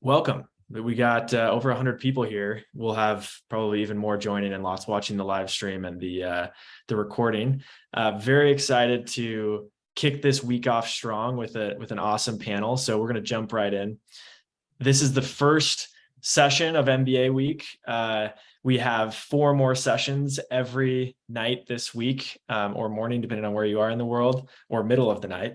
Welcome. We got over 100 people here. We'll have probably even more joining and lots watching the live stream and the recording. Very excited to kick this week off strong with an awesome panel. So we're going to jump right in. This is the first session of MBA week. We have 4 more sessions every night this week, or morning, depending on where you are in the world, or middle of the night.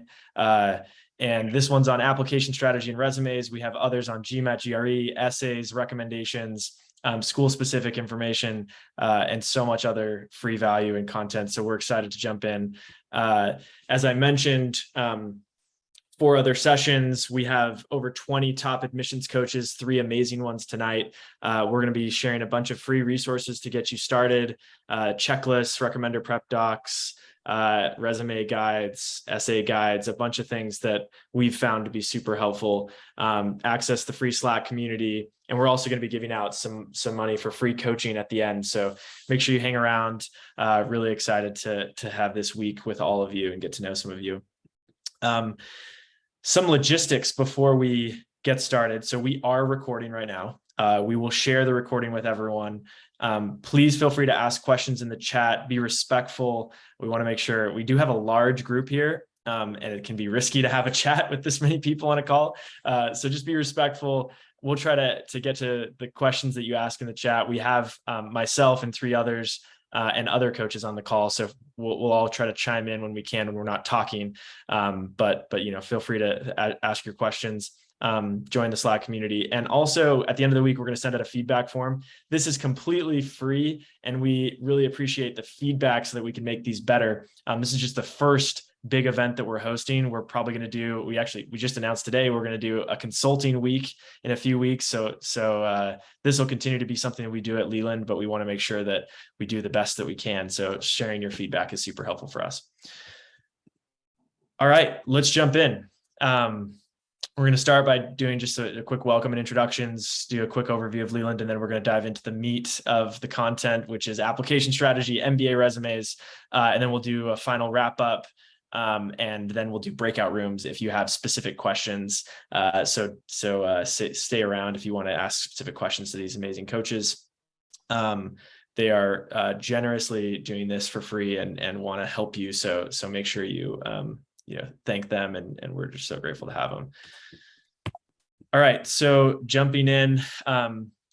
And this one's on application strategy and resumes. We have others on GMAT, GRE, essays, recommendations, school-specific information, and so much other free value and content. So we're excited to jump in. As I mentioned, 4 other sessions. We have over 20 top admissions coaches, 3 amazing ones tonight. We're going to be sharing a bunch of free resources to get you started, checklists, recommender prep docs, resume guides, essay guides, a bunch of things that we've found to be super helpful. Access the free Slack community. And we're also going to be giving out some money for free coaching at the end. So make sure you hang around. Really excited to have this week with all of you and get to know some of you. Some logistics before we get started. So we are recording right now. We will share the recording with everyone. Please feel free to ask questions in the chat. Be respectful. We want to make sure we do have a large group here, and it can be risky to have a chat with this many people on a call. So just be respectful. We'll try to get to the questions that you ask in the chat. We have myself and 3 others and other coaches on the call. So we'll all try to chime in when we can when we're not talking. But feel free to ask your questions. Join the Slack community. And also at the end of the week, we're going to send out a feedback form. This is completely free, and we really appreciate the feedback so that we can make these better. This is just the first big event that we're hosting. We're probably going to do, we just announced today, we're going to do a consulting week in a few weeks. So this will continue to be something that we do at Leland, but we want to make sure that we do the best that we can. So sharing your feedback is super helpful for us. All right, let's jump in. We're going to start by doing just a quick welcome and introductions, do a quick overview of Leland, and then we're going to dive into the meat of the content, which is application strategy, MBA resumes, and then we'll do a final wrap up, and then we'll do breakout rooms if you have specific questions. So stay around if you want to ask specific questions to these amazing coaches. They are generously doing this for free and want to help you. So make sure you thank them, and we're just so grateful to have them. All right, so jumping in,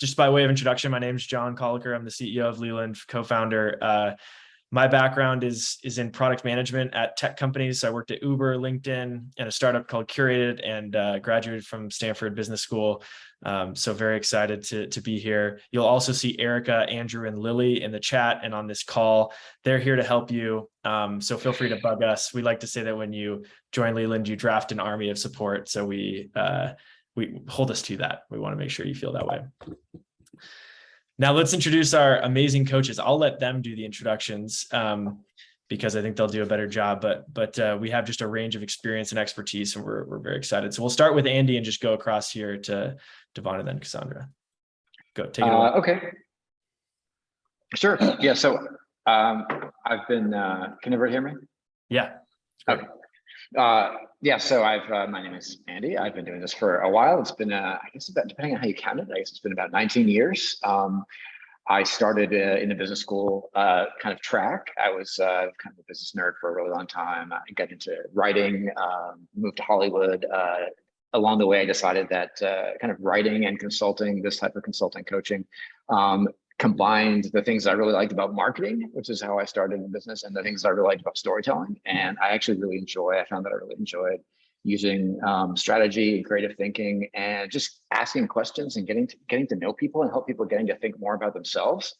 just by way of introduction, my name is John Colliker. I'm the CEO of Leland, co-founder. My background is in product management at tech companies. So I worked at Uber, LinkedIn, and a startup called Curated, and graduated from Stanford Business School. So very excited to be here. You'll also see Erica, Andrew, and Lily in the chat and on this call. They're here to help you. So feel free to bug us. We like to say that when you join Leland, you draft an army of support. So we hold us to that. We want to make sure you feel that way. Now let's introduce our amazing coaches. I'll let them do the introductions because I think they'll do a better job. But we have just a range of experience and expertise, and we're very excited. So we'll start with Andy and just go across here to Devon and then Cassandra. Go, take it away. Okay. Sure. Yeah. So I've been. Can everyone hear me? Yeah. Okay. Yeah, so my name is Andy. I've been doing this for a while. It's been, I guess, depending on how you count it, I guess it's been about 19 years. I started in the business school kind of track. I was kind of a business nerd for a really long time. I got into writing, moved to Hollywood. Along the way, I decided that kind of writing and consulting, this type of consulting coaching, combined the things I really liked about marketing, which is how I started in business, and the things I really liked about storytelling. And I actually I found that I really enjoyed using strategy and creative thinking and just asking questions and getting to know people and help people getting to think more about themselves.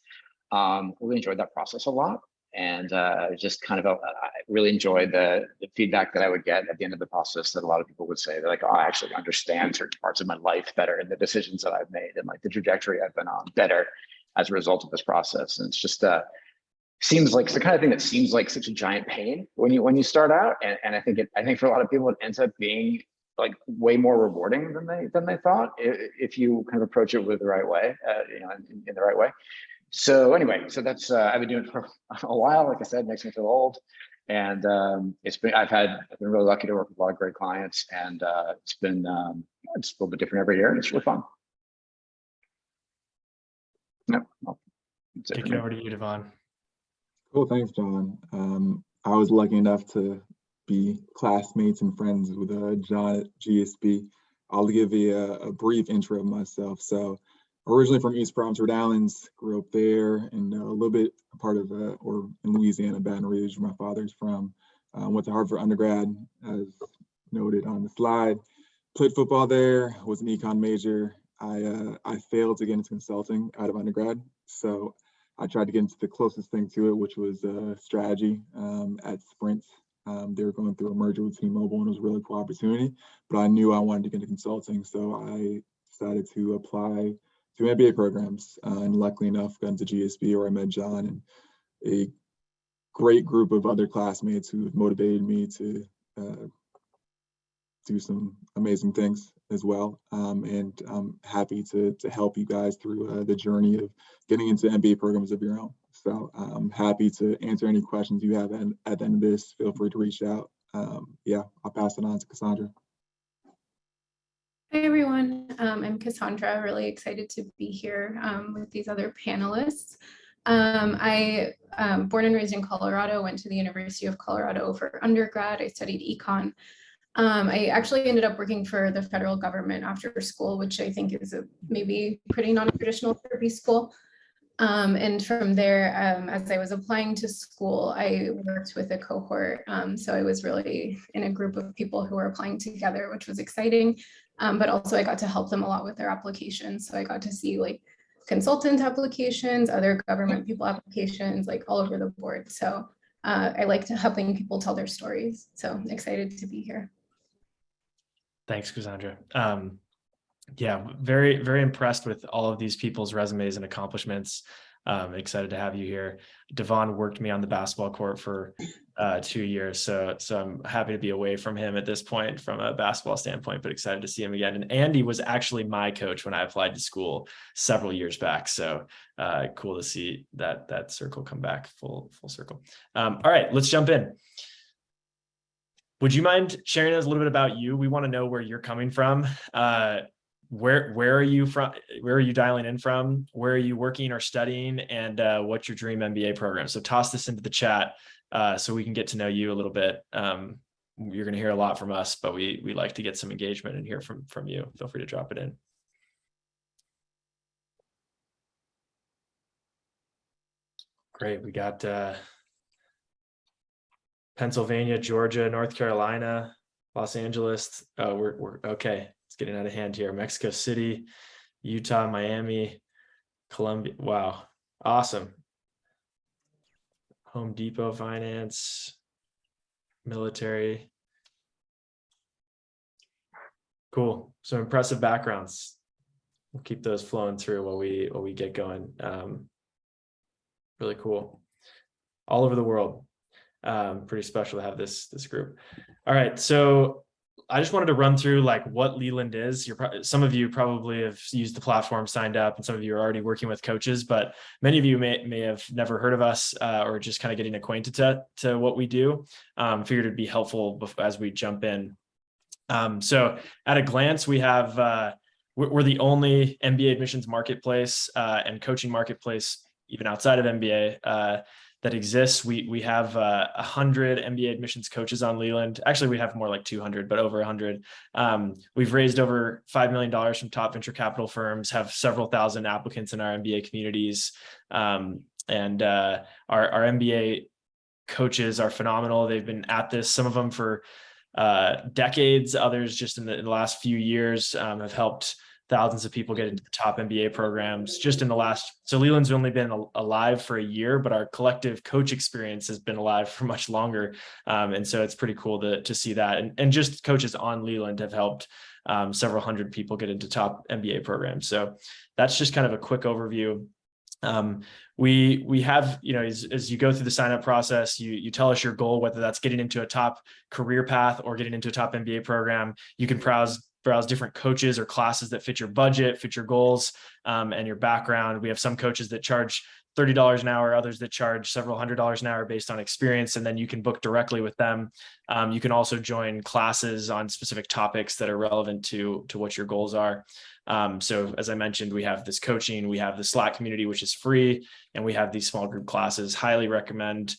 Really enjoyed that process a lot. And just kind of, I really enjoyed the feedback that I would get at the end of the process, that a lot of people would say, they're like, oh, I actually understand certain parts of my life better and the decisions that I've made and like the trajectory I've been on better as a result of this process. And it's just seems like it's the kind of thing that seems like such a giant pain when you start out. And I think for a lot of people, it ends up being like way more rewarding than they thought if you kind of approach it with the right way, in the right way. So anyway, so that's I've been doing it for a while. Like I said, makes me feel old. And I've been really lucky to work with a lot of great clients, and it's been it's a little bit different every year, and it's really fun. Yep. Well, Kick it over to you, Devon. Cool, thanks, John. I was lucky enough to be classmates and friends with John at GSB. I'll give a brief intro of myself. So originally from East Providence, Rhode Island, grew up there, and a little bit a part of, or in Louisiana, Baton Rouge, where my father's from. Went to Harvard for undergrad, as noted on the slide. Played football there, was an econ major. I failed to get into consulting out of undergrad, so I tried to get into the closest thing to it, which was strategy at Sprint. They were going through a merger with T-Mobile, and it was a really cool opportunity, but I knew I wanted to get into consulting, so I decided to apply to MBA programs, and luckily enough, got into GSB, where I met John and a great group of other classmates who motivated me to do some amazing things as well. And I'm happy to help you guys through the journey of getting into MBA programs of your own. So I'm happy to answer any questions you have at the end of this. Feel free to reach out. Yeah, I'll pass it on to Cassandra. Hi, everyone. I'm Cassandra, really excited to be here with these other panelists. I born and raised in Colorado, went to the University of Colorado for undergrad. I studied econ. I actually ended up working for the federal government after school, which I think is maybe pretty non-traditional for B school. And from there, as I was applying to school, I worked with a cohort. So I was really in a group of people who were applying together, which was exciting. But also I got to help them a lot with their applications. So I got to see like consultant applications, other government people applications, like all over the board. So I like to helping people tell their stories. So excited to be here. Thanks, Cassandra. Yeah, very, very impressed with all of these people's resumes and accomplishments. Excited to have you here. Devon worked me on the basketball court for 2 years, so I'm happy to be away from him at this point from a basketball standpoint, but excited to see him again. And Andy was actually my coach when I applied to school several years back, so cool to see that circle come back full circle. All right, let's jump in. Would you mind sharing us a little bit about you? We want to know where you're coming from. Where are you from? Where are you dialing in from? Where are you working or studying? And what's your dream MBA program? So toss this into the chat so we can get to know you a little bit. You're going to hear a lot from us, but we like to get some engagement and hear from you. Feel free to drop it in. Great. We got Pennsylvania, Georgia, North Carolina, Los Angeles. We're okay. It's getting out of hand here. Mexico City, Utah, Miami, Colombia. Wow. Awesome. Home Depot finance, military. Cool. So impressive backgrounds. We'll keep those flowing through while we get going. Really cool. All over the world. Pretty special to have this group. All right, so I just wanted to run through like what Leland is. Some of you probably have used the platform, signed up, and some of you are already working with coaches, but many of you may have never heard of us or just kind of getting acquainted to what we do. Figured it'd be helpful as we jump in. So at a glance, we have we're the only MBA admissions marketplace and coaching marketplace, even outside of MBA, that exists. We have 100 MBA admissions coaches on Leland. Actually, we have more like 200, but over 100. We've raised over $5 million from top venture capital firms, have several thousand applicants in our MBA communities. And our MBA coaches are phenomenal. They've been at this, some of them for decades, others just in the last few years, have helped thousands of people get into the top MBA programs just in the last. So Leland's only been alive for a year, but our collective coach experience has been alive for much longer. And so it's pretty cool to see that. And just coaches on Leland have helped several hundred people get into top MBA programs. So that's just kind of a quick overview. We have, as you go through the sign up process, you tell us your goal, whether that's getting into a top career path or getting into a top MBA program. You can browse different coaches or classes that fit your budget, fit your goals, and your background. We have some coaches that charge $30 an hour, others that charge several $100s an hour based on experience, and then you can book directly with them. You can also join classes on specific topics that are relevant to what your goals are. So as I mentioned, we have this coaching, we have the Slack community, which is free, and we have these small group classes. Highly recommend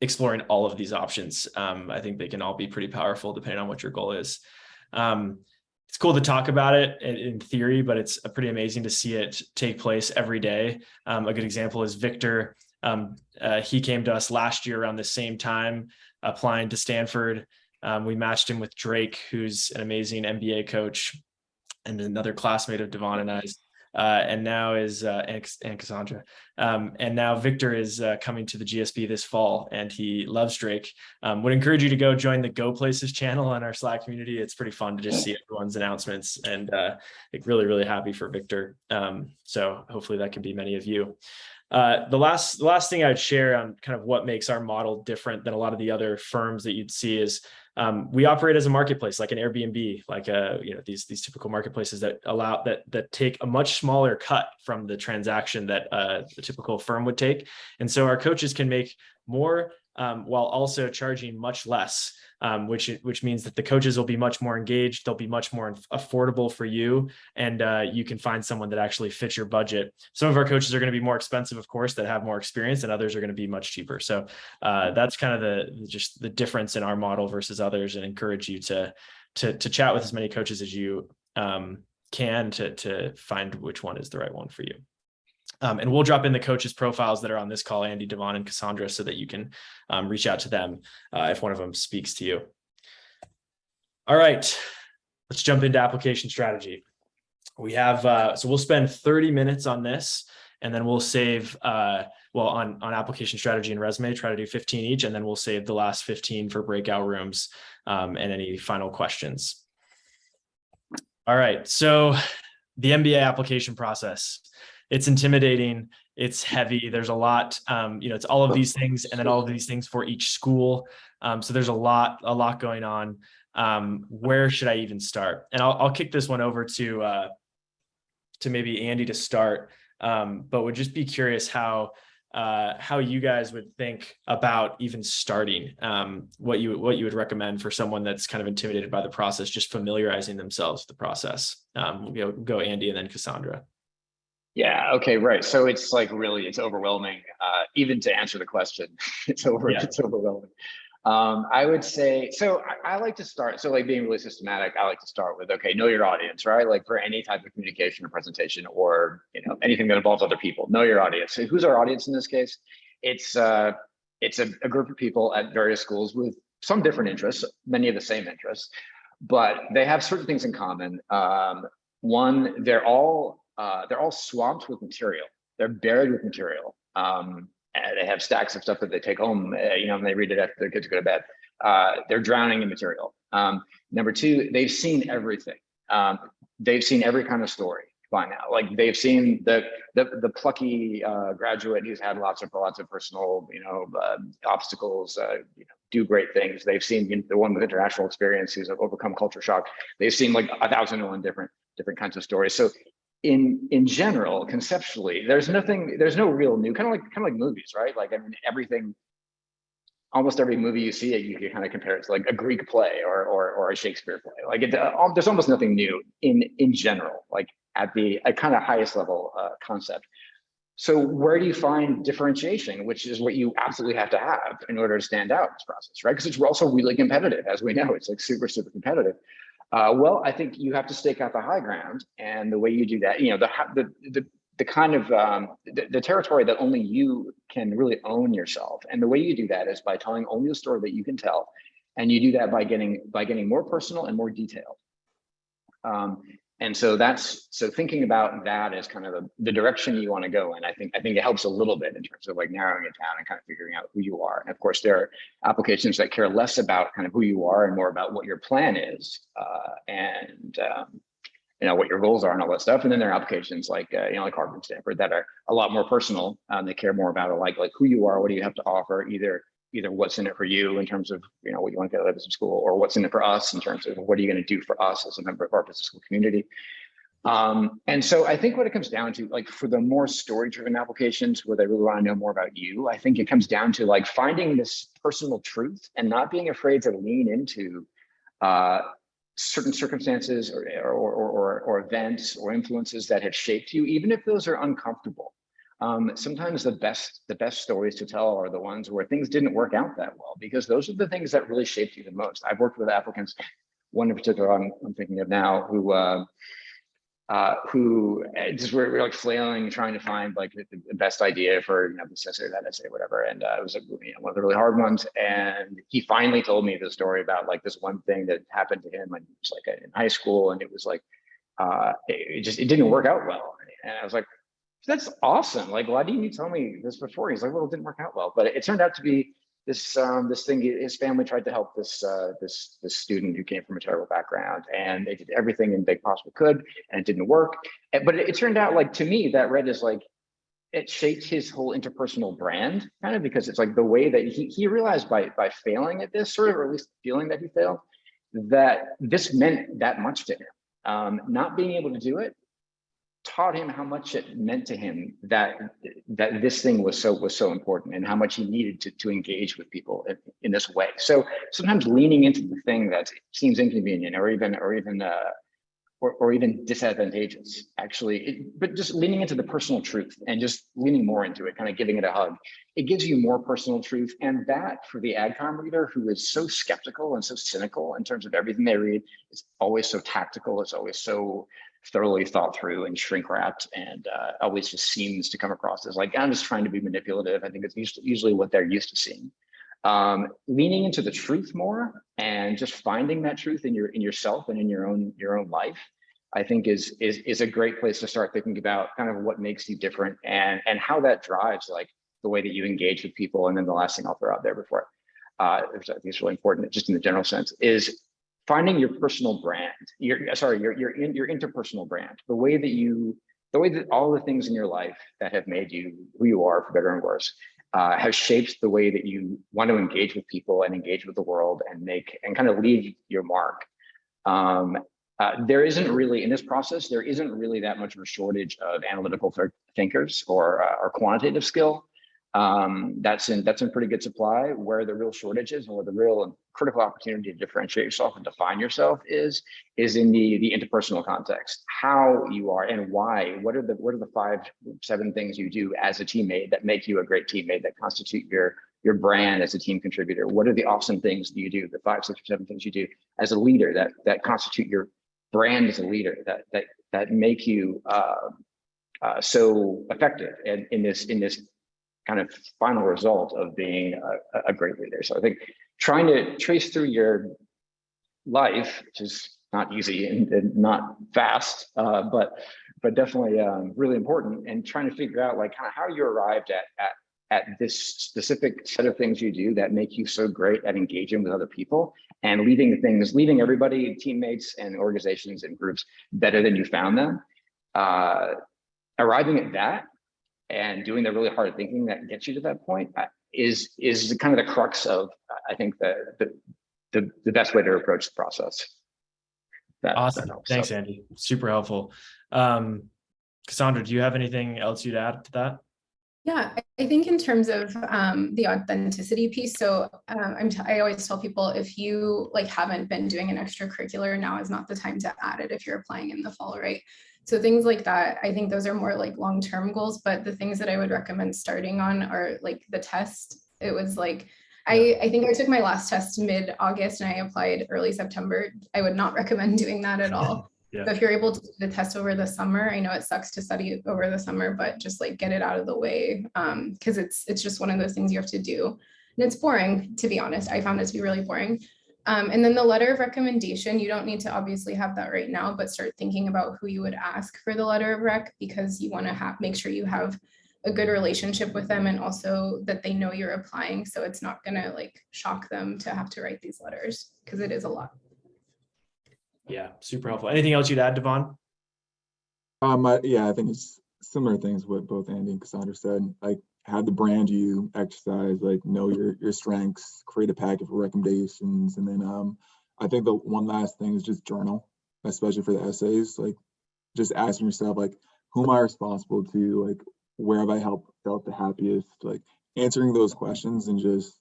exploring all of these options. I think they can all be pretty powerful depending on what your goal is. It's cool to talk about it in theory, but it's pretty amazing to see it take place every day. A good example is Victor. He came to us last year around the same time, applying to Stanford. We matched him with Drake, who's an amazing MBA coach and another classmate of Devon and I's. And now is and Cassandra. And now Victor is coming to the GSB this fall, and he loves Drake. Would encourage you to go join the Go Places channel on our Slack community. It's pretty fun to just see everyone's announcements, and really, really happy for Victor. So hopefully that can be many of you. The last thing I'd share on kind of what makes our model different than a lot of the other firms that you'd see is we operate as a marketplace, like an Airbnb, like these typical marketplaces that allow that take a much smaller cut from the transaction that a typical firm would take. And so our coaches can make more while also charging much less, which means that the coaches will be much more engaged. They'll be much more affordable for you, and you can find someone that actually fits your budget. Some of our coaches are going to be more expensive, of course, that have more experience, and others are going to be much cheaper. So that's kind of just the difference in our model versus others, and encourage you to chat with as many coaches as you can to find which one is the right one for you. And we'll drop in the coaches' profiles that are on this call, Andy, Devon, and Cassandra, so that you can reach out to them if one of them speaks to you. All right, let's jump into application strategy. We have, so we'll spend 30 minutes on this, and then we'll save, on application strategy and resume, try to do 15 each, and then we'll save the last 15 for breakout rooms and any final questions. All right, so the MBA application process. It's intimidating, it's heavy, there's a lot, it's all of these things and then all of these things for each school. So there's a lot going on. Where should I even start? And I'll kick this one over to maybe Andy to start, but would just be curious how you guys would think about even starting, what you would recommend for someone that's kind of intimidated by the process, just familiarizing themselves with the process. We'll go Andy and then Cassandra. Yeah. Okay. Right. So it's like really, it's overwhelming. Even to answer the question, it's overwhelming. I would say, so I like to start. So like being really systematic, I like to start with, okay, know your audience, right? Like for any type of communication or presentation or, anything that involves other people, know your audience. So who's our audience in this case? It's a group of people at various schools with some different interests, many of the same interests, but they have certain things in common. One, they're all swamped with material. They're buried with material. They have stacks of stuff that they take home, and they read it after their kids go to bed. They're drowning in material. Number two, they've seen everything. They've seen every kind of story by now. Like they've seen the plucky graduate who's had lots of personal, obstacles, do great things. They've seen the one with international experience who's overcome culture shock. They've seen like 1,001 different kinds of stories. So in general, conceptually, there's no real new, kind of like movies, right? Like, I mean, almost every movie you see, you can kind of compare it to like a Greek play or a Shakespeare play. Like there's almost nothing new in general, like at kind of highest level concept. So where do you find differentiation, which is what you absolutely have to have in order to stand out in this process, right? Because it's also really competitive, as we know, it's like super, super competitive. Well, I think you have to stake out the high ground, and the way you do that, the kind of the territory that only you can really own yourself, and the way you do that is by telling only the story that you can tell, and you do that by getting more personal and more detailed. And so thinking about that as kind of the direction you want to go in. I think it helps a little bit in terms of like narrowing it down and kind of figuring out who you are. And of course, there are applications that care less about kind of who you are and more about what your plan is, and what your goals are and all that stuff. And then there are applications like like Harvard and Stanford that are a lot more personal. They care more about like who you are, what do you have to offer, either what's in it for you in terms of what you want to get out of business school, or what's in it for us in terms of what are you going to do for us as a member of our business school community. And so I think what it comes down to, like for the more story-driven applications where they really want to know more about you, I think it comes down to like finding this personal truth and not being afraid to lean into certain circumstances or events or influences that have shaped you, even if those are uncomfortable. Sometimes the best stories to tell are the ones where things didn't work out that well, because those are the things that really shaped you the most. I've worked with applicants, one in particular I'm thinking of now, who just were like flailing, trying to find like the best idea for this essay or that essay, or whatever. And it was one of the really hard ones. And he finally told me the story about like this one thing that happened to him when he was like in high school, and it was like it didn't work out well. And I was like, that's awesome. Like, why didn't you tell me this before? He's like, well, it didn't work out well. But it turned out to be this thing. His family tried to help this student who came from a terrible background, and they did everything they possibly could, and it didn't work. But it turned out, like, to me, that read as like it shaped his whole interpersonal brand, kind of, because it's like the way that he realized by failing at this, sort of, or at least feeling that he failed, that this meant that much to him. Not being able to do it taught him how much it meant to him that this thing was so important, and how much he needed to engage with people in this way. So sometimes leaning into the thing that seems inconvenient or even disadvantageous, actually, but just leaning into the personal truth and just leaning more into it, kind of giving it a hug. It gives you more personal truth. And that, for the AdCom reader who is so skeptical and so cynical in terms of everything they read, it's always so tactical, it's always so thoroughly thought through and shrink wrapped, and always just seems to come across as like, I'm just trying to be manipulative. I think it's usually what they're used to seeing. Leaning into the truth more and just finding that truth in yourself and in your own life, I think is a great place to start thinking about kind of what makes you different, and how that drives like the way that you engage with people. And then the last thing I'll throw out there before, which I think is really important, just in the general sense, is finding your personal brand, your interpersonal brand, the way that all the things in your life that have made you who you are, for better and worse, has shaped the way that you want to engage with people and engage with the world and kind of leave your mark. There isn't really, in this process, there isn't really that much of a shortage of analytical thinkers or quantitative skill. That's in pretty good supply. Where the real shortage is, and where the real critical opportunity to differentiate yourself and define yourself is in the interpersonal context. How you are and why. What are the 5-7 things you do as a teammate that make you a great teammate, that constitute your brand as a team contributor? What are the awesome things that you do, the 5, 6, or 7 things you do as a leader that constitute your brand as a leader, that make you so effective in this kind of final result of being a great leader. So I think trying to trace through your life, which is not easy and not fast, but definitely really important, and trying to figure out like kind of how you arrived at this specific set of things you do that make you so great at engaging with other people and leading everybody, teammates and organizations and groups, better than you found them. Arriving at that and doing the really hard thinking that gets you to that point is kind of the crux of, I think, the best way to approach the process. Awesome. Thanks, Andy. Super helpful. Cassandra, do you have anything else you'd add to that? Yeah, I think in terms of the authenticity piece, so I always tell people, if you haven't been doing an extracurricular, now is not the time to add it if you're applying in the fall, right? So things like that, I think those are more like long-term goals, but the things that I would recommend starting on are like the test. It was like, I think I took my last test mid-August and I applied early September. I would not recommend doing that at all. Yeah. So if you're able to do the test over the summer, I know it sucks to study over the summer, but just get it out of the way, because it's just one of those things you have to do. And it's boring, to be honest. I found it to be really boring. And then the letter of recommendation, you don't need to obviously have that right now, but start thinking about who you would ask for the letter of rec, because you want to make sure you have a good relationship with them, and also that they know you're applying. So it's not going to shock them to have to write these letters, because it is a lot. Yeah, super helpful. Anything else you'd add, Devon? Yeah, I think it's similar things what both Andy and Cassandra said. Have the brand you exercise, know your strengths, create a packet of recommendations, and then I think the one last thing is just journal, especially for the essays. just asking yourself, like, who am I responsible to? Like, where have I felt the happiest? Like, answering those questions and just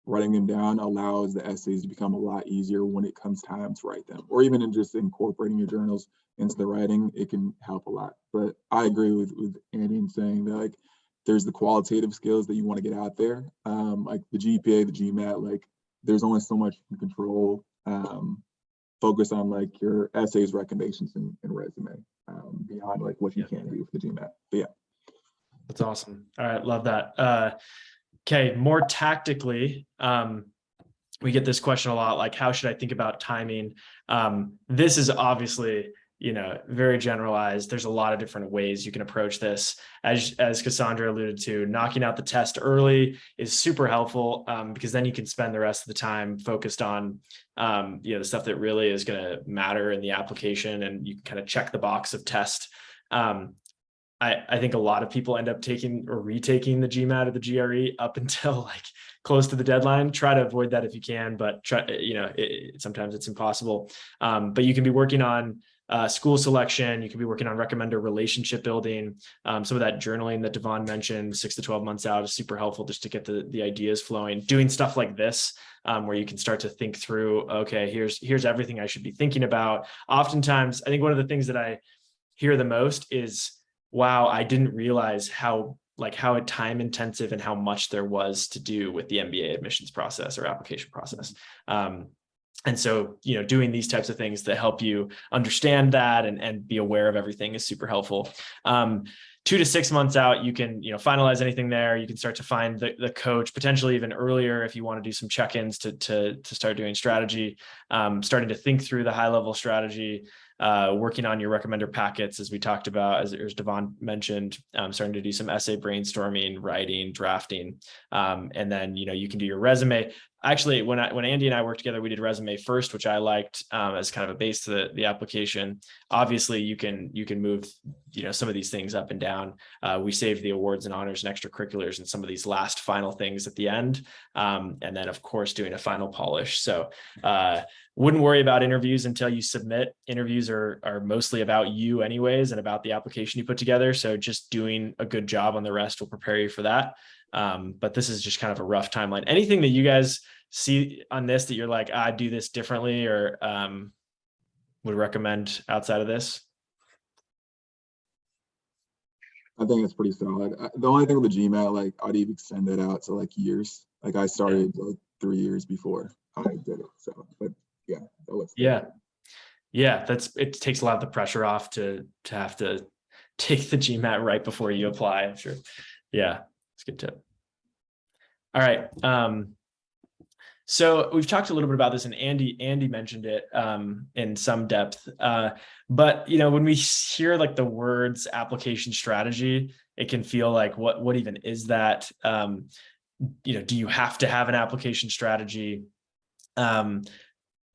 writing them down allows the essays to become a lot easier when it comes time to write them, or even in just incorporating your journals into the writing, it can help a lot. But I agree with Andy in saying that, like, there's the qualitative skills that you want to get out there, like the GPA, the GMAT, like there's only so much you can control. Focus on like your essays, recommendations, and resume beyond like what you can do with the GMAT. But yeah. That's awesome. All right, love that. Okay, more tactically, we get this question a lot, like how should I think about timing? This is obviously, very generalized. There's a lot of different ways you can approach this. As Cassandra alluded to, knocking out the test early is super helpful because then you can spend the rest of the time focused on the stuff that really is going to matter in the application, and you can kind of check the box of test. I think a lot of people end up taking or retaking the GMAT or the GRE up until like close to the deadline. Try to avoid that if you can, but sometimes it's impossible. But you can be working on school selection. You can be working on recommender relationship building. Some of that journaling that Devon mentioned, 6 to 12 months out, is super helpful just to get the ideas flowing. Doing stuff like this, where you can start to think through, okay, here's everything I should be thinking about. Oftentimes, I think one of the things that I hear the most is, wow, I didn't realize how time intensive and how much there was to do with the MBA admissions process or application process. And so, doing these types of things that help you understand that and be aware of everything is super helpful. 2 to 6 months out, you can, finalize anything there. You can start to find the coach, potentially even earlier if you want to do some check-ins to start doing strategy, starting to think through the high-level strategy, working on your recommender packets, as we talked about, as Devon mentioned, starting to do some essay brainstorming, writing, drafting, and then you can do your resume. Actually, when Andy and I worked together, we did resume first, which I liked as kind of a base to the application. Obviously, you can move some of these things up and down. We saved the awards and honors and extracurriculars and some of these last final things at the end, and then of course doing a final polish. So wouldn't worry about interviews until you submit. Interviews are mostly about you anyways and about the application you put together. So just doing a good job on the rest will prepare you for that. But this is just kind of a rough timeline. Anything that you guys see on this that you're like, I'd do this differently or would recommend outside of this? I think it's pretty solid. The only thing with the GMAT, like I'd even extend that out to like years. Like I started like 3 years before I did it. So, but yeah, that looks good. Yeah. It takes a lot of the pressure off to have to take the GMAT right before you apply. I'm sure. Yeah, it's a good tip. All right. So we've talked a little bit about this, and Andy mentioned it in some depth. But when we hear like the words application strategy, it can feel like what even is that? Do you have to have an application strategy?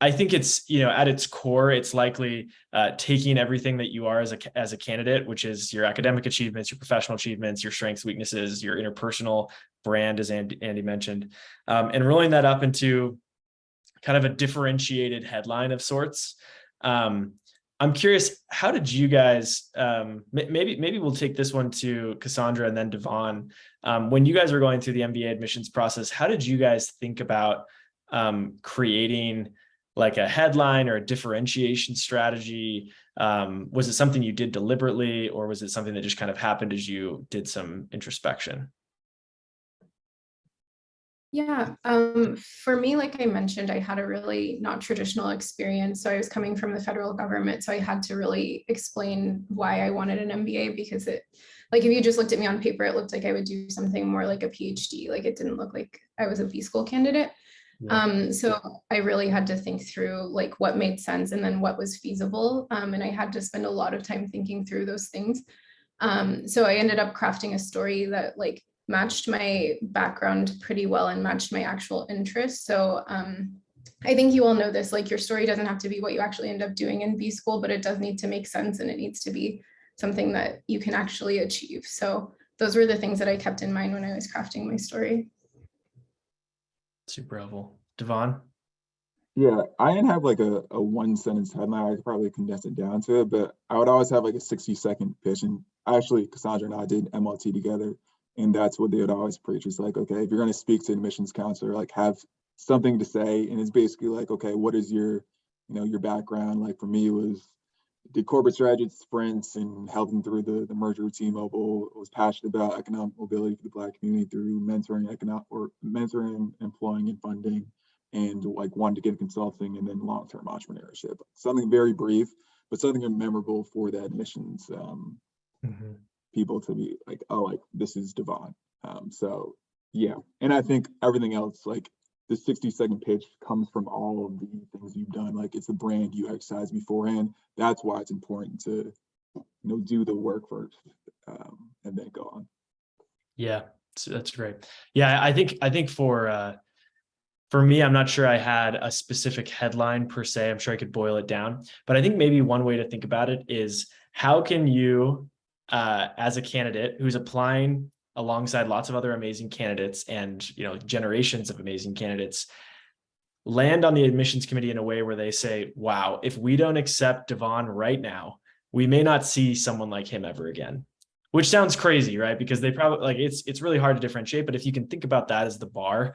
I think it's, at its core, it's likely taking everything that you are as a candidate, which is your academic achievements, your professional achievements, your strengths, weaknesses, your interpersonal brand, as Andy mentioned, and rolling that up into kind of a differentiated headline of sorts. I'm curious, how did you guys, maybe we'll take this one to Cassandra and then Devon. When you guys were going through the MBA admissions process, how did you guys think about creating like a headline or a differentiation strategy? Was it something you did deliberately, or was it something that just kind of happened as you did some introspection? Yeah, for me, like I mentioned, I had a really not traditional experience. So I was coming from the federal government. So I had to really explain why I wanted an MBA, because if you just looked at me on paper, it looked like I would do something more like a PhD. Like it didn't look like I was a B-school candidate. Yeah. So I really had to think through like what made sense and then what was feasible. And I had to spend a lot of time thinking through those things. So I ended up crafting a story that like matched my background pretty well and matched my actual interests. So I think you all know this, like your story doesn't have to be what you actually end up doing in B school, but it does need to make sense and it needs to be something that you can actually achieve. So those were the things that I kept in mind when I was crafting my story. Super helpful. Devon? Yeah, I didn't have like a one sentence headline. I could probably condense it down to it, but I would always have like a 60-second pitch. And actually, Cassandra and I did MLT together, and that's what they would always preach. It's like, okay, if you're going to speak to an admissions counselor, like have something to say. And it's basically like, okay, what is your, your background? Like for me, it was did corporate strategy at sprints and helping through the merger with T-Mobile. I was passionate about economic mobility for the Black community through mentoring, employing, and funding, and like wanted to get consulting and then long-term entrepreneurship. Something very brief, but something memorable for the admissions people to be like, oh, like this is Devon. So yeah, and I think everything else, like the 60-second pitch comes from all of the things you've done. Like it's the brand you exercise beforehand. That's why it's important to, do the work first and then go on. Yeah, that's great. Yeah, I think for me, I'm not sure I had a specific headline per se. I'm sure I could boil it down, but I think maybe one way to think about it is how can you, as a candidate who's applying alongside lots of other amazing candidates and generations of amazing candidates, land on the admissions committee in a way where they say, wow, if we don't accept Devon right now, we may not see someone like him ever again. Which sounds crazy, right? Because they probably like it's really hard to differentiate, but if you can think about that as the bar,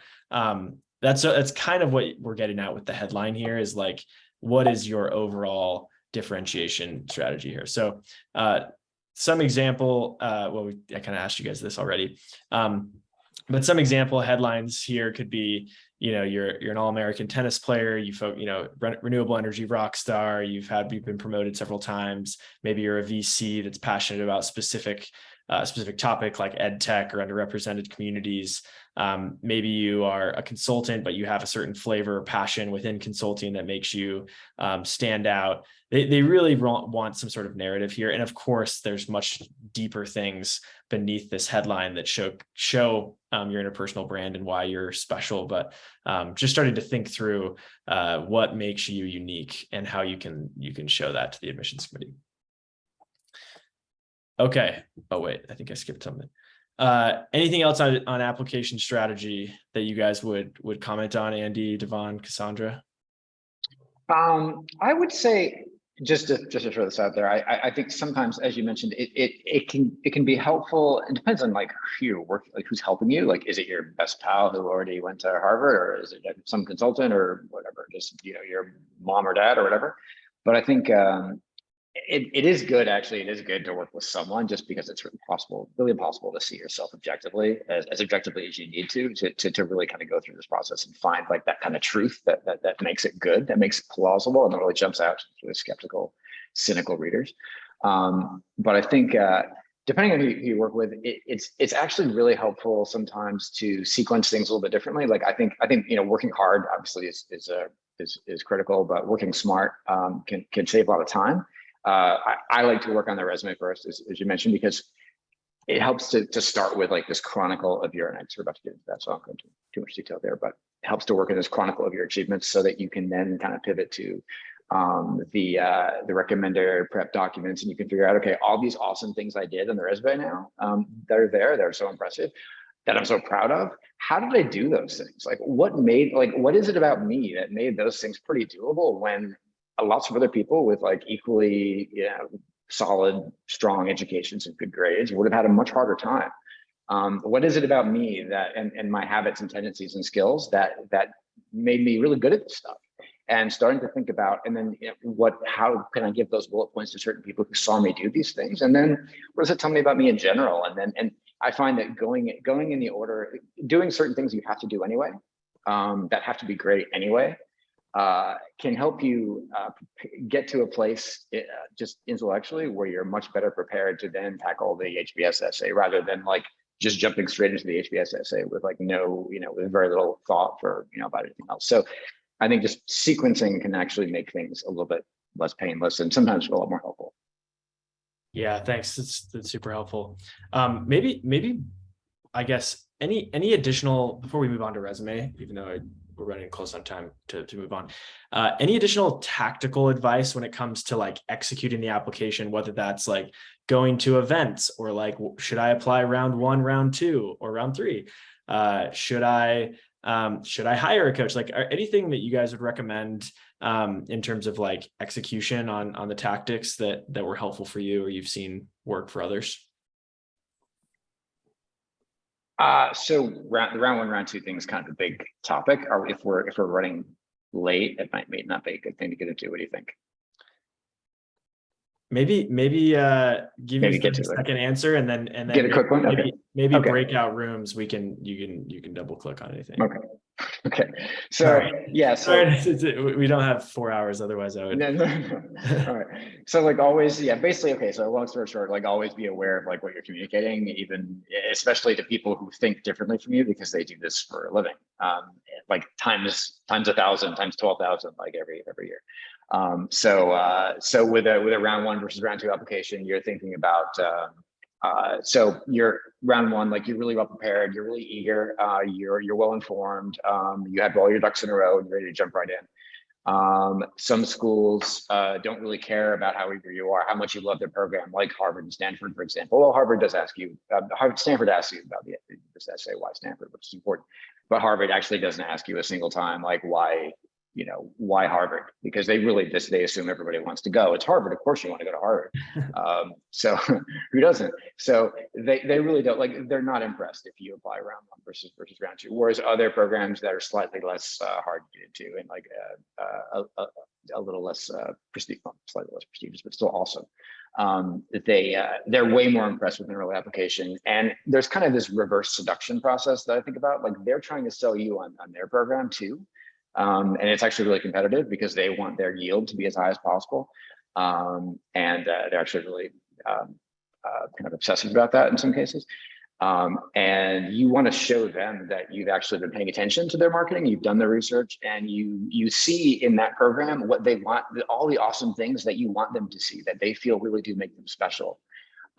that's kind of what we're getting at with the headline here is like, what is your overall differentiation strategy here? So some example, I kind of asked you guys this already, but some example headlines here could be, you're an all-American tennis player, renewable energy rock star, you've been promoted several times. Maybe you're a VC that's passionate about specific topic like ed tech or underrepresented communities. Maybe you are a consultant, but you have a certain flavor or passion within consulting that makes you stand out. They really want some sort of narrative here. And of course, there's much deeper things beneath this headline that show your interpersonal brand and why you're special. But just starting to think through what makes you unique and how you can show that to the admissions committee. Okay. Oh, wait, I think I skipped something. Anything else on application strategy that you guys would comment on, Andy, Devon, Cassandra? I would say just to throw this out there, I think sometimes, as you mentioned, it can be helpful. It depends on like who you're working, like who's helping you. Like, is it your best pal who already went to Harvard, or is it some consultant or whatever, just your mom or dad or whatever? But I think it is good, actually. It is good to work with someone just because it's really impossible to see yourself objectively, as objectively as you need to really kind of go through this process and find like that kind of truth that makes it good, that makes it plausible, and that really jumps out to the skeptical, cynical readers. But I think depending on who you work with, it's actually really helpful sometimes to sequence things a little bit differently. Like I think working hard obviously is critical, but working smart can save a lot of time. I like to work on the resume first, as you mentioned, because it helps to start with like this chronicle of your, and I'm about to get into that, so I won't go into too much detail there, but it helps to work in this chronicle of your achievements so that you can then kind of pivot to the recommender prep documents, and you can figure out, okay, all these awesome things I did on the resume now that are so impressive, that I'm so proud of. How did I do those things? Like what is it about me that made those things pretty doable when lots of other people with like equally solid, strong educations and good grades would have had a much harder time? What is it about me that and my habits and tendencies and skills that made me really good at this stuff? And starting to think about, and then how can I give those bullet points to certain people who saw me do these things? And then what does it tell me about me in general? And I find that going in the order, doing certain things you have to do anyway, that have to be great anyway, can help you get to a place just intellectually where you're much better prepared to then tackle the HBS essay, rather than like just jumping straight into the HBS essay with like with very little thought for about anything else. So I think just sequencing can actually make things a little bit less painless and sometimes a lot more helpful. Yeah, thanks. That's super helpful. Maybe I guess any additional, before we move on to resume, even though we're running close on time to move on, any additional tactical advice when it comes to like executing the application, whether that's like going to events or like, should I apply round 1, round 2, or round 3? Should I Should I hire a coach? Like anything that you guys would recommend in terms of like execution on the tactics that were helpful for you or you've seen work for others? So the round one, round two thing is kind of a big topic. Or if we're running late, it may not be a good thing to get into. What do you think? Maybe give you a second answer and then get a quick one. Okay. Maybe breakout rooms. You can double click on anything. Okay. So we don't have 4 hours. Otherwise I would. No. All right. So like always, basically. Okay. So long story short, like always be aware of like what you're communicating, even especially to people who think differently from you because they do this for a living. Like times 1,000, times 12,000, like every year. So with a round one versus round two application, you're thinking about, so you're round one, like you're really well prepared, you're really eager, you're well informed, you have all your ducks in a row and you're ready to jump right in. Some schools don't really care about how eager you are, how much you love their program, like Harvard and Stanford, for example. Well, Harvard does ask you, Stanford asks you about this essay, why Stanford, which is important. But Harvard actually doesn't ask you a single time, like why Harvard? Because they assume everybody wants to go. It's Harvard, of course you want to go to Harvard. So who doesn't? So they really don't, like, they're not impressed if you apply round one versus round two. Whereas other programs that are slightly less hard to get into and like a little less slightly less prestigious, but still awesome. They're way more impressed with an early application. And there's kind of this reverse seduction process that I think about. Like they're trying to sell you on their program too. And it's actually really competitive because they want their yield to be as high as possible. And they're actually really kind of obsessive about that in some cases. And you want to show them that you've actually been paying attention to their marketing, you've done the research, and you see in that program what they want, all the awesome things that you want them to see, that they feel really do make them special.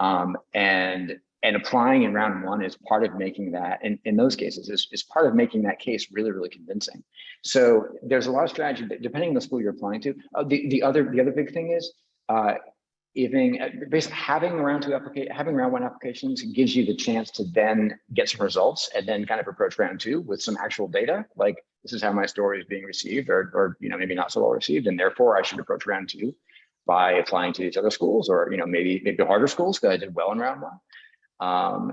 And applying in round one is part of making that, in those cases, is part of making that case really, really convincing. So there's a lot of strategy, depending on the school you're applying to. The other big thing is basically having round one applications gives you the chance to then get some results and then kind of approach round two with some actual data. Like this is how my story is being received, or maybe not so well received, and therefore I should approach round two by applying to these other schools, or maybe harder schools because I did well in round one.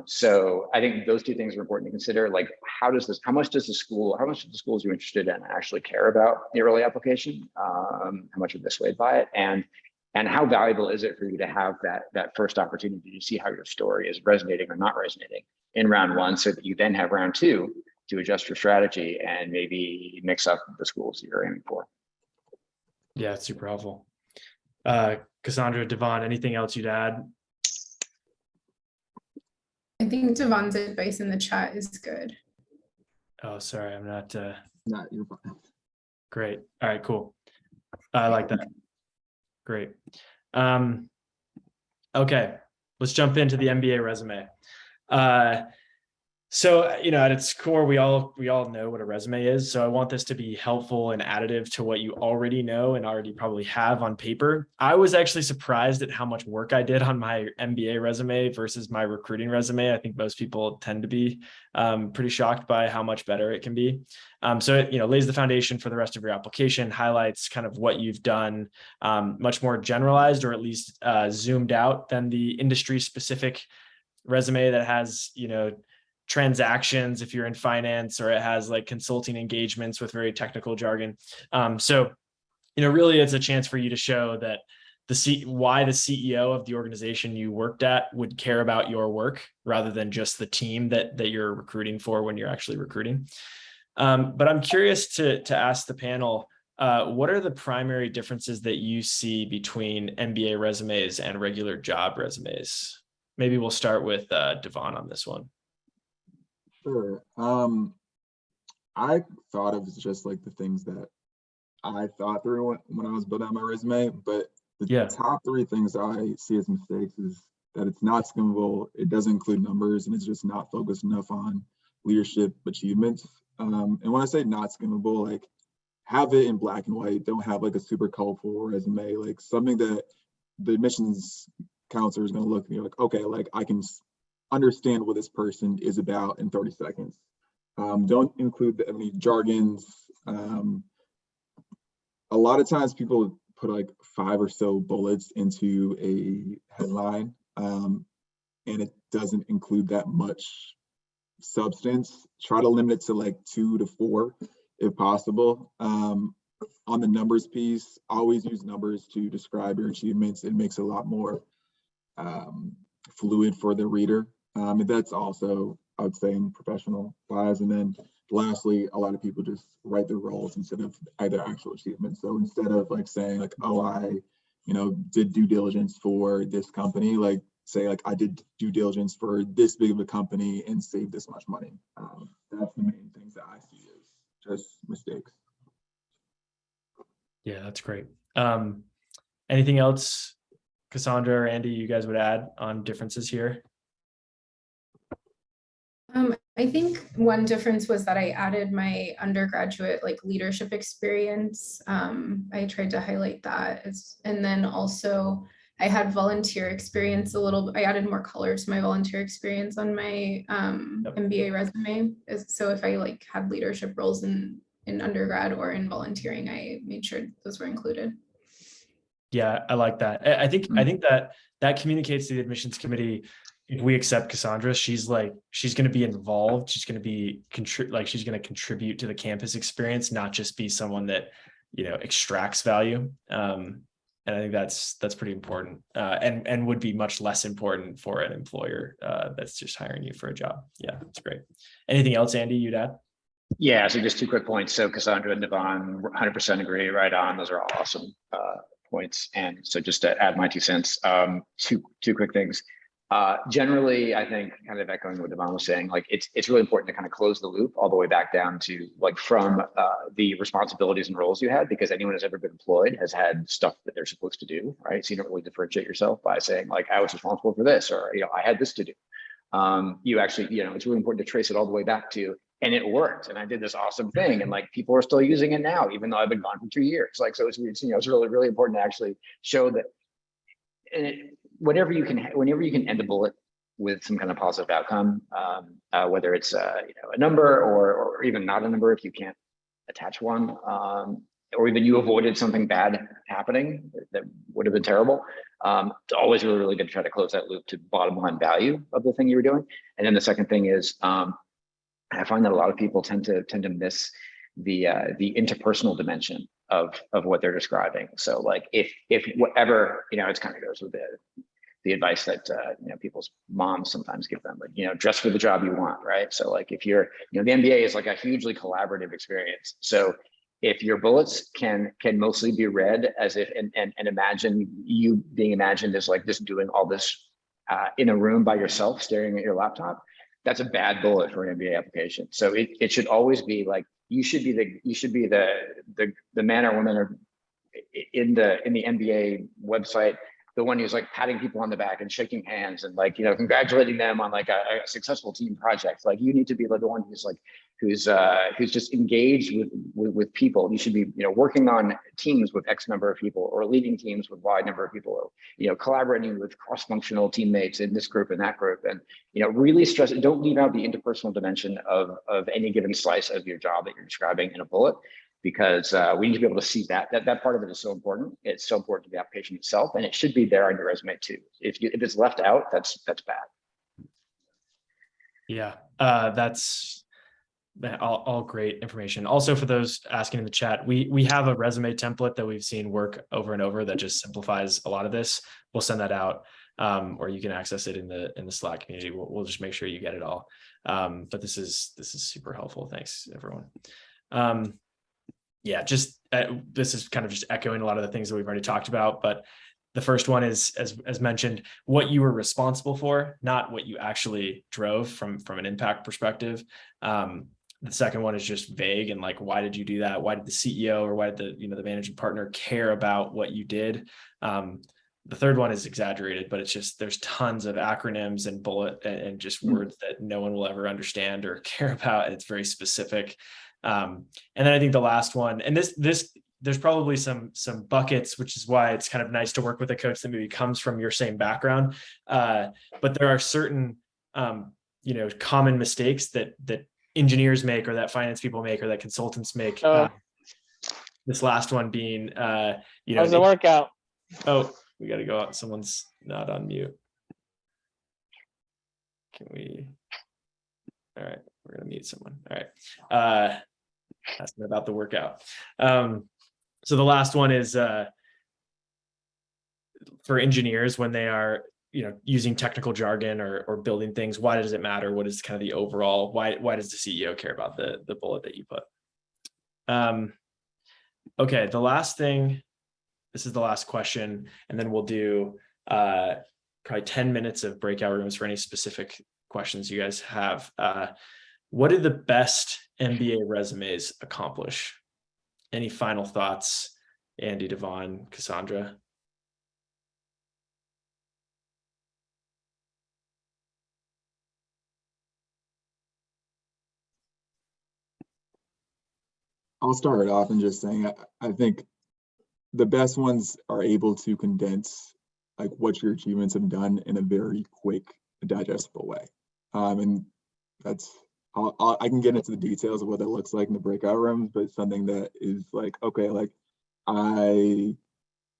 So I think those two things are important to consider. Like, how much do the schools you're interested in actually care about the early application? How much are they swayed by it? And how valuable is it for you to have that first opportunity to see how your story is resonating or not resonating in round one, so that you then have round two to adjust your strategy and maybe mix up the schools you're aiming for. Yeah, it's super helpful. Cassandra, Devon, anything else you'd add? I think Devon's advice in the chat is good. Oh, sorry, I'm not. Not your fine. Great. All right, cool. I like that. Great. Okay, let's jump into the MBA resume. So, at its core, we all know what a resume is. So I want this to be helpful and additive to what you already know and already probably have on paper. I was actually surprised at how much work I did on my MBA resume versus my recruiting resume. I think most people tend to be pretty shocked by how much better it can be. So it lays the foundation for the rest of your application, highlights kind of what you've done, much more generalized or at least zoomed out than the industry specific resume that has, transactions if you're in finance, or it has like consulting engagements with very technical jargon. So really it's a chance for you to show that why the CEO of the organization you worked at would care about your work rather than just the team that you're recruiting for when you're actually recruiting. But I'm curious to ask the panel, what are the primary differences that you see between MBA resumes and regular job resumes? Maybe we'll start with Devon on this one. Sure. I thought of just like the things that I thought through when I was building out my resume, but the top three things I see as mistakes is that it's not skimmable, it doesn't include numbers, and it's just not focused enough on leadership achievements. And when I say not skimmable, like have it in black and white, don't have like a super colorful resume, like something that the admissions counselor is going to look and you're like, okay, like I can understand what this person is about in 30 seconds. Don't include any jargons. A lot of times people put like 5 or so bullets into a headline, and it doesn't include that much substance. Try to limit it to like 2 to 4 if possible. On the numbers piece, always use numbers to describe your achievements. It makes it a lot more fluid for the reader. And that's also, I would say, in professional lives. And then lastly, a lot of people just write their roles instead of either actual achievements. So instead of like saying like, oh, I, did due diligence for this company, like say like I did due diligence for this big of a company and saved this much money. That's the main things that I see as just mistakes. Yeah, that's great. Anything else, Cassandra or Andy, you guys would add on differences here? I think one difference was that I added my undergraduate leadership experience. I tried to highlight that, and then also I had volunteer experience a little. I added more color to my volunteer experience on my MBA resume. So if I had leadership roles in undergrad or in volunteering, I made sure those were included. Yeah, I like that. I think that communicates to the admissions committee. If we accept Cassandra, she's going to be involved. She's going to be she's going to contribute to the campus experience, not just be someone that extracts value. And I think that's pretty important, and would be much less important for an employer that's just hiring you for a job. Yeah, that's great. Anything else, Andy, you'd add? Yeah, so just 2 quick points. So Cassandra and Devon, 100% agree, right on. Those are all awesome points. And so just to add my 2 cents, two quick things. Generally, I think kind of echoing what Devon was saying, it's really important to kind of close the loop all the way back down to from the responsibilities and roles you had, because anyone who's ever been employed has had stuff that they're supposed to do, right? So you don't really differentiate yourself by saying I was responsible for this, or I had this to do. You actually, it's really important to trace it all the way back to, and it worked, and I did this awesome thing, and people are still using it now, even though I've been gone for 2 years. So it's really, really important to actually show that. And whenever you can end a bullet with some kind of positive outcome, whether it's a number or even not a number, if you can't attach one, or even you avoided something bad happening that would have been terrible. It's always really, really good to try to close that loop to bottom line value of the thing you were doing. And then the second thing is, I find that a lot of people tend to miss the interpersonal dimension of what they're describing. So if whatever, it kind of goes with the advice that people's moms sometimes give them, dress for the job you want, right? So if you're, the MBA is a hugely collaborative experience. So if your bullets can mostly be read as if, and imagine you being imagined as just doing all this in a room by yourself, staring at your laptop, that's a bad bullet for an MBA application. So it should always be you should be the man or woman or in the MBA website, the one who's patting people on the back and shaking hands and congratulating them on a successful team project. You need to be the one who's just engaged with people. You should be working on teams with X number of people, or leading teams with Y number of people, or collaborating with cross-functional teammates in this group and that group, and really stress it. Don't leave out the interpersonal dimension of any given slice of your job that you're describing in a bullet, because we need to be able to see that part of it is so important. It's so important to the application itself, and it should be there on your resume too. If it's left out, that's bad. Yeah, that's all great information. Also, for those asking in the chat, we have a resume template that we've seen work over and over that just simplifies a lot of this. We'll send that out, or you can access it in the Slack community. We'll just make sure you get it all. But this is super helpful. Thanks, everyone. Yeah, this is kind of just echoing a lot of the things that we've already talked about, but the first one is, as mentioned, what you were responsible for, not what you actually drove from an impact perspective. The second one is just vague and why did you do that? Why did the CEO or why did the managing partner care about what you did? The third one is exaggerated, but it's just, there's tons of acronyms and bullet and just words that no one will ever understand or care about. It's very specific. And then I think the last one, and there's probably some buckets, which is why it's kind of nice to work with a coach that maybe comes from your same background. But there are certain, common mistakes that engineers make, or that finance people make, or that consultants make. This last one being, how's the workout? Oh, we got to go out. Someone's not on mute. Can we? All right, we're gonna mute someone. All right, asking about the workout. So the last one is for engineers when they are, using technical jargon or building things. Why does it matter? What is kind of the overall? Why does the CEO care about the bullet that you put? Okay, the last thing. This is the last question, and then we'll do probably 10 minutes of breakout rooms for any specific questions you guys have. What did the best MBA resumes accomplish? Any final thoughts, Andy, Devon, Cassandra? I'll start it off and just saying, I think the best ones are able to condense like what your achievements have done in a very quick, digestible way. And that's, I can get into the details of what that looks like in the breakout rooms, but it's something that is like, okay, like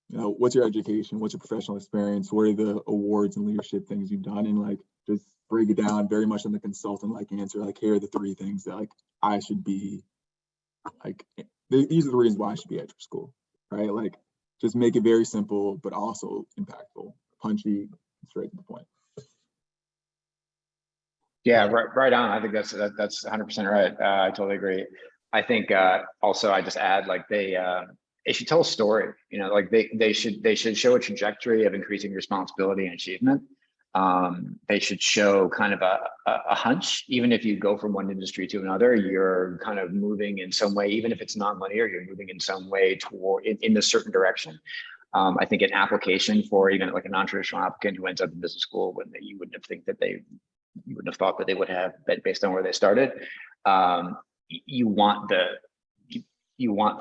what's your education? What's your professional experience? What are the awards and leadership things you've done? And like, just break it down very much in the consultant-like answer. Like, here are the 3 things that like I should be, like, these are the reasons why I should be at your school, right? Like, just make it very simple, but also impactful, punchy, straight to the point. Yeah, right on. I think that's 100% right. I totally agree. I think also I just add, like, they should tell a story. Like they should show a trajectory of increasing responsibility and achievement. They should show kind of a hunch. Even if you go from one industry to another, you're kind of moving in some way. Even if it's non-linear, you're moving in some way toward in a certain direction. I think an application for even like a non-traditional applicant who ends up in business school, when you wouldn't have thought that they would have, based on where they started. You want the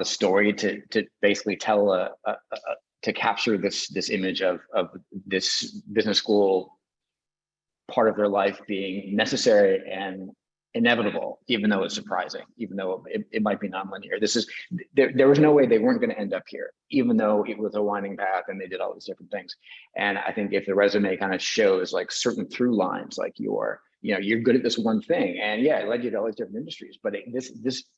story to basically tell to capture this image of this business school part of their life being necessary and inevitable, even though it's surprising, even though it might be nonlinear. There was no way they weren't going to end up here, even though it was a winding path and they did all these different things. And I think if the resume kind of shows like certain through lines, like you're good at this one thing, and yeah, it led you to all these different industries, but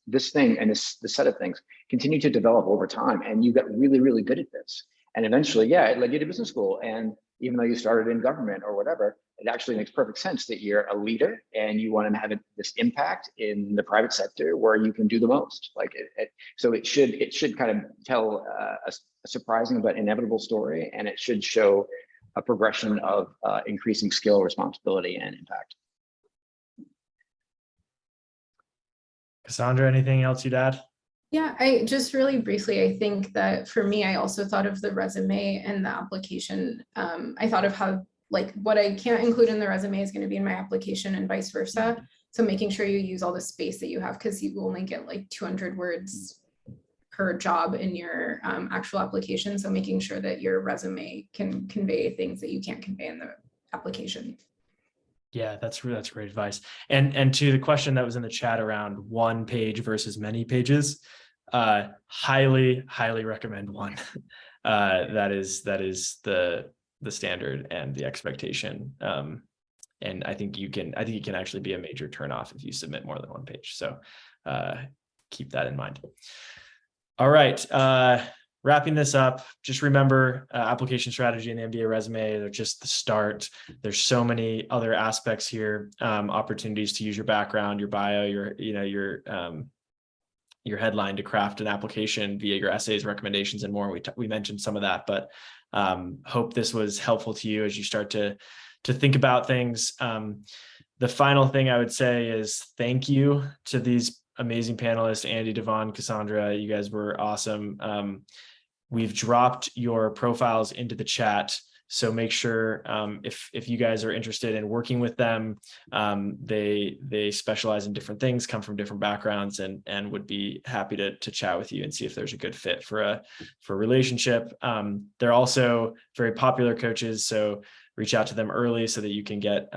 this thing and this set of things continue to develop over time, and you got really, really good at this. And eventually, yeah, it led you to business school. And even though you started in government or whatever, it actually makes perfect sense that you're a leader and you want to have this impact in the private sector where you can do the most. So it should kind of tell a surprising but inevitable story, and it should show a progression of increasing skill, responsibility, and impact. Cassandra, anything else you'd add? Yeah, I just really briefly, I think that for me, I also thought of the resume and the application. I thought of how, like, what I can't include in the resume is going to be in my application and vice versa. So making sure you use all the space that you have, because you only get like 200 words per job in your actual application. So making sure that your resume can convey things that you can't convey in the application. Yeah, that's great advice. And to the question that was in the chat around one page versus many pages, highly recommend one. That is the standard and the expectation. And I think you can actually be a major turnoff if you submit more than one page. So keep that in mind. All right. Wrapping this up, just remember application strategy and the MBA resume, they're just the start. There's so many other aspects here, opportunities to use your background, your bio, your headline to craft an application via your essays, recommendations, and more. We mentioned some of that, but hope this was helpful to you as you start to think about things. The final thing I would say is thank you to these amazing panelists, Andy, Devon, Cassandra. You guys were awesome. We've dropped your profiles into the chat, so make sure if you guys are interested in working with them, they specialize in different things, come from different backgrounds, and would be happy to chat with you and see if there's a good fit for a relationship. They're also very popular coaches, so reach out to them early so that you can get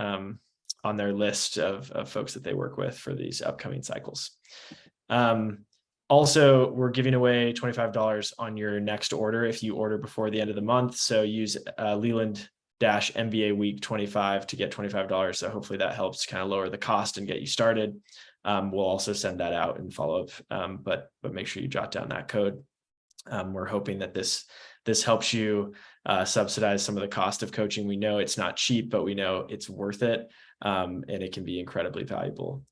on their list of folks that they work with for these upcoming cycles. Also, we're giving away $25 on your next order if you order before the end of the month. So use Leland MBA week 25 to get $25. So hopefully that helps kind of lower the cost and get you started. We'll also send that out in follow-up, but make sure you jot down that code. We're hoping that this helps you subsidize some of the cost of coaching. We know it's not cheap, but we know it's worth it, and it can be incredibly valuable.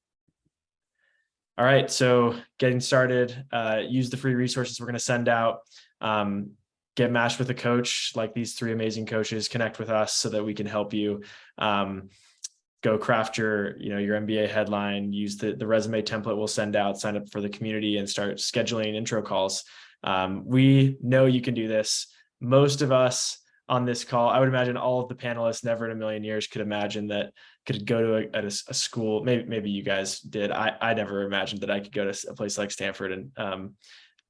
All right, so getting started, use the free resources we're going to send out. Get matched with a coach like these 3 amazing coaches. Connect with us so that we can help you. Go craft your MBA headline. Use the resume template we'll send out. Sign up for the community and start scheduling intro calls. We know you can do this. Most of us on this call, I would imagine all of the panelists never in a million years could imagine that could go to a school. Maybe you guys did. I never imagined that I could go to a place like Stanford and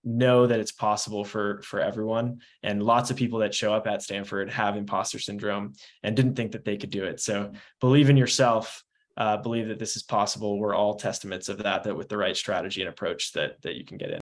know that it's possible for everyone. And lots of people that show up at Stanford have imposter syndrome and didn't think that they could do it. So believe in yourself, believe that this is possible. We're all testaments of that with the right strategy and approach that you can get in.